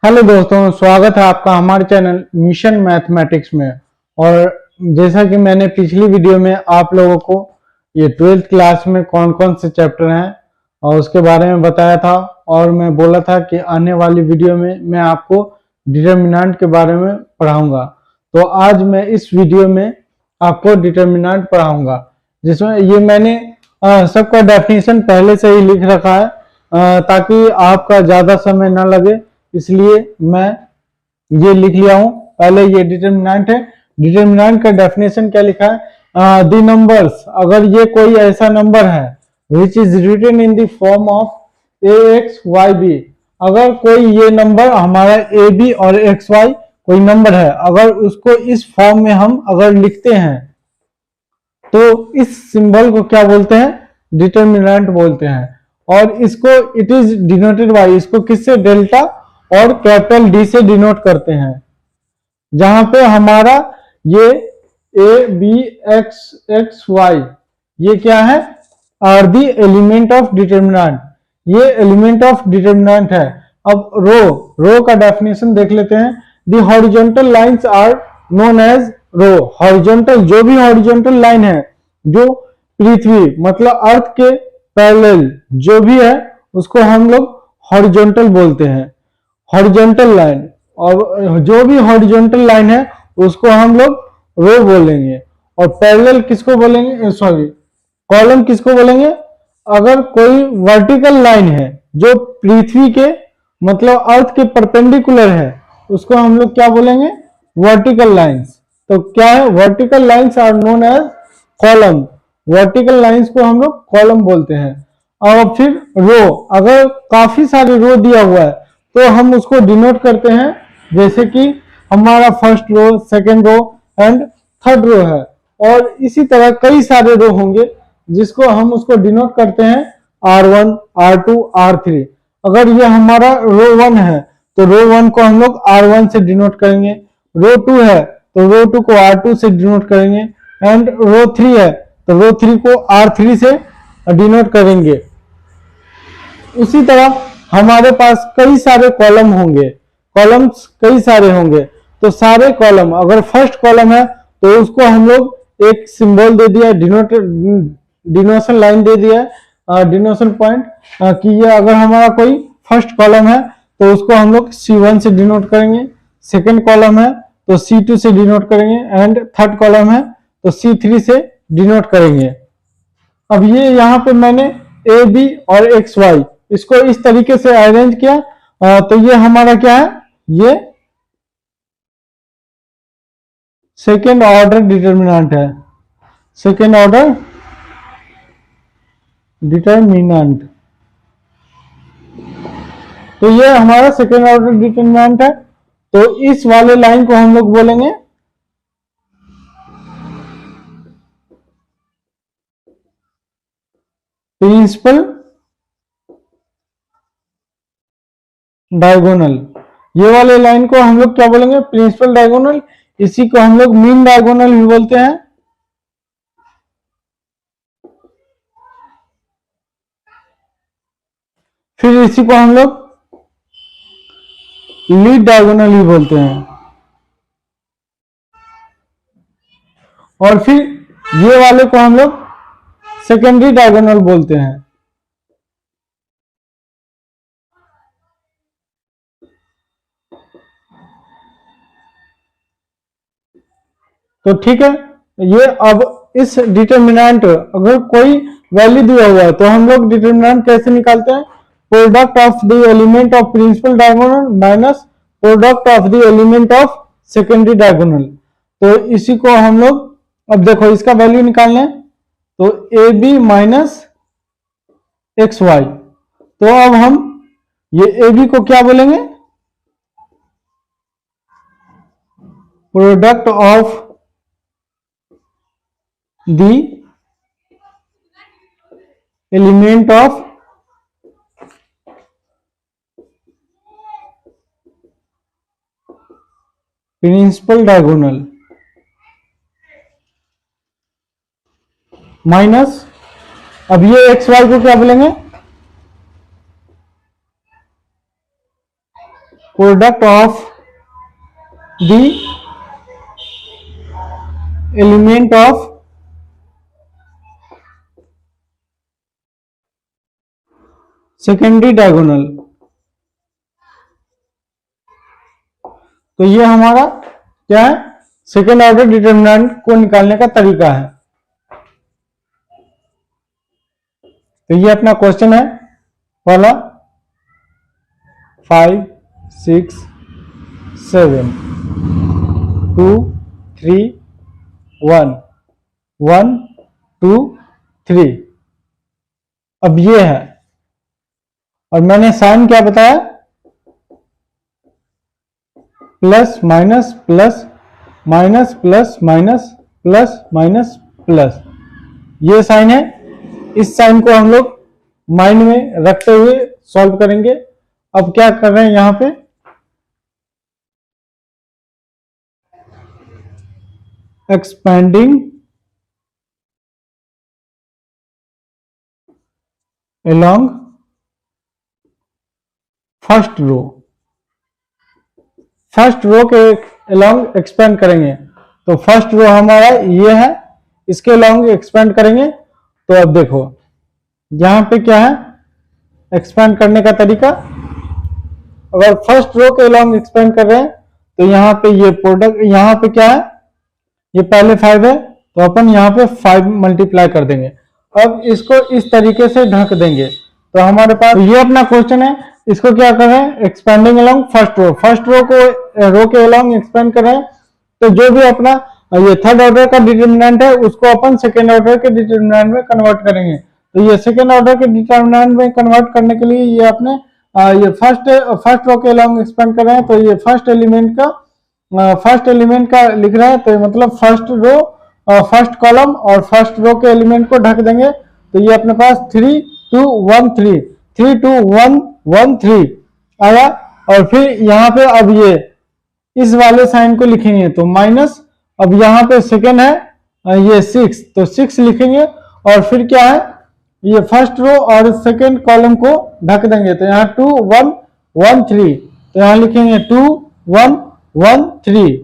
Hello दोस्तों, स्वागत है आपका हमारे चैनल मिशन मैथमेटिक्स में। और जैसा कि मैंने पिछली वीडियो में आप लोगों को ये 12th क्लास में कौन कौन से चैप्टर हैं और उसके बारे में बताया था, और मैं बोला था कि आने वाली वीडियो में मैं आपको डिटर्मिनेंट के बारे में पढ़ाऊंगा। तो आज मैं इस वीडियो में आपको डिटर्मिनेंट पढ़ाऊंगा, जिसमें ये मैंने सबका डेफिनेशन पहले से ही लिख रखा है, ताकि आपका ज़्यादा समय ना लगे, इसलिए मैं ये लिख लिया हूं। पहले ये डिटर्मिनेंट है। डिटर्मिनेंट का डेफिनेशन क्या लिखा है? द नंबर्स, अगर ये कोई ऐसा नंबर है which is written in the form of a x y b, अगर कोई ये नंबर हमारा ए बी और एक्स वाई कोई नंबर है, अगर उसको इस फॉर्म में हम अगर लिखते हैं तो इस सिंबल को क्या बोलते हैं? डिटर्मिनेंट बोलते हैं। और इसको इट इज डिनोटेड बाय, इसको किससे? डेल्टा और कैपिटल डी से डिनोट करते हैं। जहां पे हमारा ये a b x x y ये क्या है? Are the element of determinant, ये एलिमेंट ऑफ डिटर्मिनेंट है। अब रो का डेफिनेशन देख लेते हैं। The horizontal lines are known as row. Horizontal, जो भी हॉरिजॉन्टल लाइन है जो पृथ्वी मतलब अर्थ के पैरेलल जो भी है उसको हम लोग हॉरिजॉन्टल बोलते हैं, हॉरिजॉन्टल लाइन। और जो भी हॉरिजॉन्टल लाइन है उसको हम लोग रो बोलेंगे। और पैरेलल किसको बोलेंगे? सॉरी, कॉलम किसको बोलेंगे? अगर कोई वर्टिकल लाइन है जो पृथ्वी के मतलब अर्थ के परपेंडिकुलर है उसको हम लोग क्या बोलेंगे? Vertical lines. तो क्या है? Vertical lines are known as column. Vertical lines को हम लोग कॉलम बोलते हैं। और फिर रो, अगर काफी सारे रो दिया हुआ है तो हम उसको डिनोट करते हैं, जैसे कि हमारा first row, second row and third row है। और इसी तरह कई सारे रो होंगे जिसको हम उसको डिनोट करते हैं R1, R2, R3। अगर ये हमारा रो 1 है तो रो 1 को हम लोग R1 से डिनोट करेंगे। रो 2 है तो रो 2 को R2 से डिनोट करेंगे। एंड रो 3 है तो रो 3 को R3 से डिनोट करेंगे। उसी तरह हमारे पास कई सारे कॉलम होंगे, कॉलम्स कई सारे होंगे। तो सारे कॉलम, अगर फर्स्ट कॉलम है तो उसको हम लोग एक सिंबल दे दिया, डिनोशन लाइन दे दिया, डिनोशन पॉइंट, कि ये अगर हमारा कोई फर्स्ट कॉलम है तो उसको हम लोग C1 से डिनोट करेंगे। सेकेंड कॉलम है तो C2 से डिनोट करेंगे। एंड थर्ड कॉलम है तो C3 से डिनोट करेंगे। अब ये यहाँ पे मैंने ए बी और एक्स वाई इसको इस तरीके से अरेंज किया, तो ये हमारा क्या है? ये सेकेंड ऑर्डर डिटर्मिनेंट है। सेकेंड ऑर्डर डिटर्मिनेंट, तो ये हमारा सेकेंड ऑर्डर डिटर्मिनेंट है। तो इस वाले लाइन को हम लोग बोलेंगे प्रिंसिपल डायगोनल। ये वाले लाइन को हम लोग क्या बोलेंगे? Principal diagonal. इसी को हम लोग मीन डायगोनल भी बोलते हैं। फिर इसी को हम लोग लीड डायगोनल भी बोलते हैं। और फिर ये वाले को हम लोग सेकेंडरी डायगोनल बोलते हैं। तो ठीक है, ये अब इस डिटर्मिनेंट अगर कोई वैल्यू दिया हुआ है तो हम लोग डिटर्मिनेंट कैसे निकालते हैं? Product of the element of principal diagonal minus product of the element of secondary diagonal. तो इसी को हम लोग, अब देखो इसका वैल्यू निकालना है तो a b minus x y. तो अब हम ये ए बी को क्या बोलेंगे? Product of the element of principal diagonal minus, अब ये एक्स वाई को क्या बोलेंगे? Product of the element of secondary diagonal. तो ये हमारा क्या है, सेकेंड ऑर्डर डिटरमिनेंट को निकालने का तरीका है। तो ये अपना क्वेश्चन है पहला 5 6 7 2 3 1 1 2 3। अब ये है, और मैंने साइन क्या बताया, plus minus plus minus plus minus plus minus plus, ये साइन है। इस साइन को हम लोग माइंड में रखते हुए सॉल्व करेंगे। अब क्या कर रहे हैं यहां पे, expanding along first row, first row के along एक्सपेंड करेंगे। तो फर्स्ट रो हमारा ये है, इसके along एक्सपेंड करेंगे। तो अब देखो यहां पे क्या है, एक्सपेंड करने का तरीका, अगर फर्स्ट रो के along एक्सपेंड कर रहे हैं तो यहाँ पे ये प्रोडक्ट, यहाँ पे क्या है, ये पहले 5 है तो अपन यहाँ पे 5 मल्टीप्लाई कर देंगे। अब इसको इस तरीके से ढक देंगे। तो हमारे पास ये अपना क्वेश्चन है, इसको क्या कर रहे हैं, expanding along first row, first row को रो के अलोंग एक्सपेंड कर रहे हैं। तो जो भी अपना ये थर्ड ऑर्डर का डिटरमिनेंट है उसको अपन सेकेंड ऑर्डर के डिटरमिनेंट में कन्वर्ट करेंगे। तो ये सेकेंड ऑर्डर के डिटरमिनेंट में कन्वर्ट करने के लिए ये अपने ये फर्स्ट रो के अलोंग एक्सपेंड कर रहे हैं। तो ये फर्स्ट एलिमेंट का लिख रहा है, तो मतलब फर्स्ट रो, फर्स्ट कॉलम और फर्स्ट रो के एलिमेंट को ढक देंगे। तो ये अपने पास 3 2 1 3 3 2 1 1 3 आया। और फिर यहाँ पे अब ये इस वाले साइन को लिखेंगे तो माइनस, अब यहाँ पे सेकेंड है ये 6 तो 6 लिखेंगे। और फिर क्या है, ये फर्स्ट रो और सेकेंड कॉलम को ढक देंगे। तो यहाँ 2 1 1 3, तो यहाँ लिखेंगे 2 1 1 3।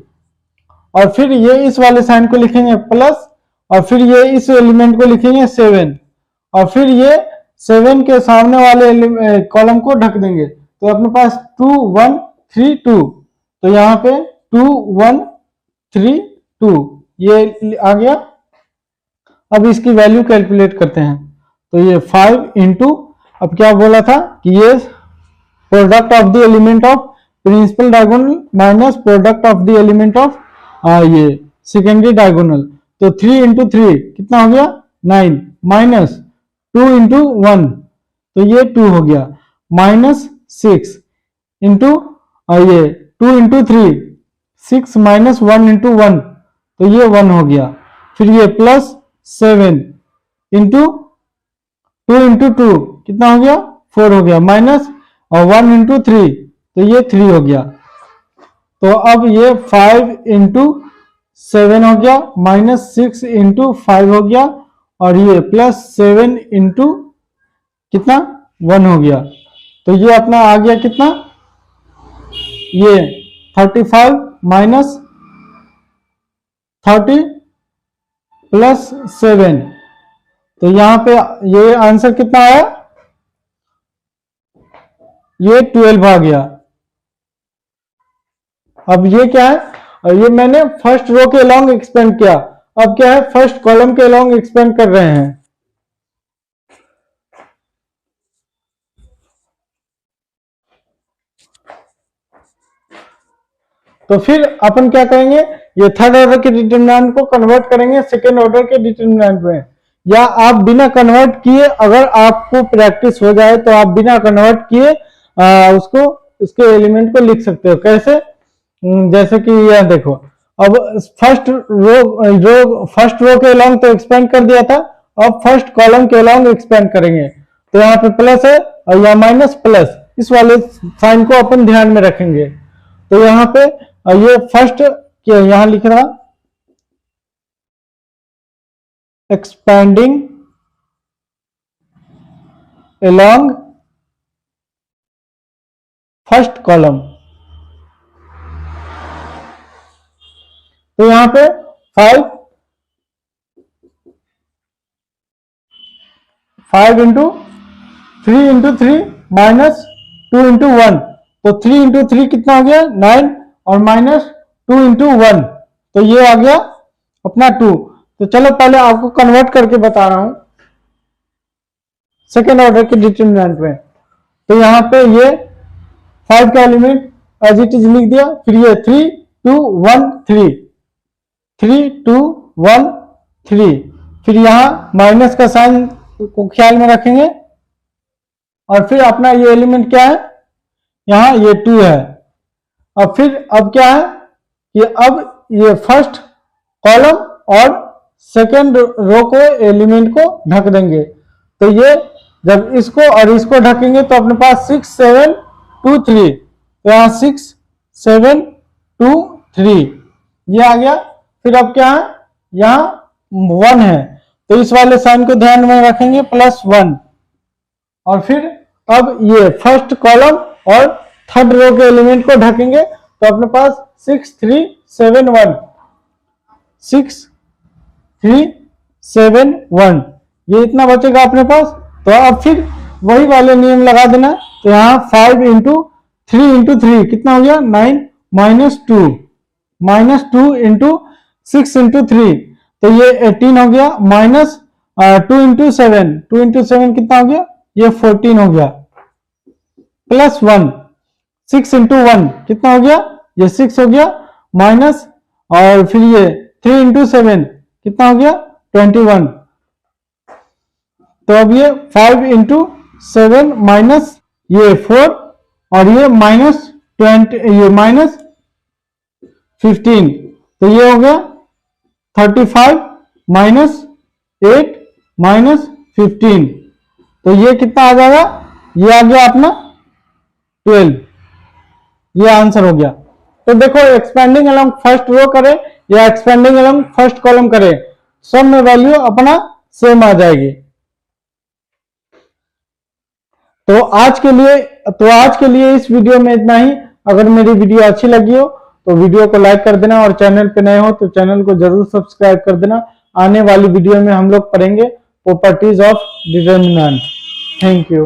और फिर ये इस वाले साइन को लिखेंगे प्लस, और फिर ये इस एलिमेंट को लिखेंगे 7, और फिर ये 7 के सामने वाले कॉलम को ढक देंगे। तो अपने पास 2 1 3 2, तो यहाँ पे 2 1 3 2 ये आ गया। अब इसकी वैल्यू कैलकुलेट करते हैं। तो ये 5 इंटू, अब क्या बोला था कि ये product of the element of principal diagonal minus product of the element of ये सेकेंडरी डायगोनल। तो 3 इंटू 3 कितना हो गया 9, माइनस 2 इंटू 1 तो ये 2 हो गया, माइनस 6 इंटू ये 2 इंटू 3 6 माइनस 1 इंटू 1 तो ये 1 हो गया। फिर ये प्लस 7 इंटू 2 इंटू 2 कितना हो गया 4 हो गया, माइनस 1 इंटू 3 तो ये 3 हो गया। तो अब ये 5 इंटू 7 हो गया, माइनस 6 इंटू 5 हो गया, और ये प्लस 7 इंटू कितना 1 हो गया। तो ये अपना आ गया कितना, ये 35 माइनस 30 प्लस 7, तो यहां पे ये आंसर कितना आया, ये 12 आ गया। अब ये क्या है, ये मैंने फर्स्ट रो के अलोंग एक्सपेंड किया। अब क्या है, फर्स्ट कॉलम के अलोंग एक्सपेंड कर रहे हैं। तो फिर अपन क्या करेंगे, ये थर्ड ऑर्डर के डिटरमिनेंट को कन्वर्ट करेंगे सेकेंड ऑर्डर के डिटरमिनेंट में, या आप बिना कन्वर्ट किए, अगर आपको प्रैक्टिस हो जाए तो आप बिना कन्वर्ट किए उसको उसके एलिमेंट को लिख सकते हो। कैसे, जैसे कि यह देखो, अब फर्स्ट रो के अलोंग तो एक्सपेंड कर दिया था, अब फर्स्ट कॉलम के अलोंग एक्सपेंड करेंगे। तो यहाँ पे प्लस है और यहाँ माइनस प्लस, इस वाले साइन को अपन ध्यान में रखेंगे। तो यहाँ पे ये फर्स्ट यहाँ लिख रहा एक्सपेंडिंग अलोंग फर्स्ट कॉलम, तो यहाँ पे 5 इंटू 3 माइनस 2 इंटू 1, तो 3 इंटू 3 कितना हो गया 9 और माइनस 2 इंटू 1, तो ये आ गया अपना 2। तो चलो पहले आपको कन्वर्ट करके बता रहा हूं सेकेंड ऑर्डर के डिटरमिनेंट में। तो यहाँ पे ये 5 का एलिमेंट एज इट इज लिख दिया, फिर ये 3 2 1 3 3 2 1 3, फिर यहाँ माइनस का साइन को ख्याल में रखेंगे और फिर अपना ये एलिमेंट क्या है, यहाँ ये 2 है। अब क्या है कि अब ये फर्स्ट कॉलम और सेकेंड रो को एलिमेंट को ढक देंगे। तो ये जब इसको और इसको ढकेंगे तो अपने पास 6 7 2 3, तो यहाँ 6 7 2 3 ये आ गया। फिर अब क्या है, यहाँ 1 है तो इस वाले साइन को ध्यान में रखेंगे +1, और फिर अब ये फर्स्ट कॉलम और थर्ड रो के एलिमेंट को ढकेंगे तो अपने पास 6 3 7 1 6 3 7 1 ये इतना बचेगा अपने पास। तो अब फिर वही वाले नियम लगा देना। तो यहाँ 5 इंटू 3 कितना हो गया 9 माइनस 2 इंटू 6 इंटू 3, तो ये 18 हो गया, माइनस 2 इंटू 7 कितना हो गया, ये 14 हो गया, +1 6 इंटू 1 कितना हो गया, ये 6 हो गया, माइनस और फिर ये 3 इंटू 7 कितना हो गया 21। तो अब ये 5 इंटू 7 माइनस ये 4 और ये -20 ये -15, तो ये हो गया 35 माइनस 8 माइनस 15, तो ये कितना आ जाएगा, ये आ गया अपना 12, ये आंसर हो गया। तो देखो एक्सपेंडिंग अलोंग फर्स्ट रो करे या एक्सपेंडिंग अलोंग फर्स्ट कॉलम करे, सब में वैल्यू अपना सेम आ जाएगी। तो आज के लिए इस वीडियो में इतना ही। अगर मेरी वीडियो अच्छी लगी हो तो वीडियो को लाइक कर देना और चैनल पे नए हो तो चैनल को जरूर सब्सक्राइब कर देना। आने वाली वीडियो में हम लोग पढ़ेंगे properties of determinant. Thank you.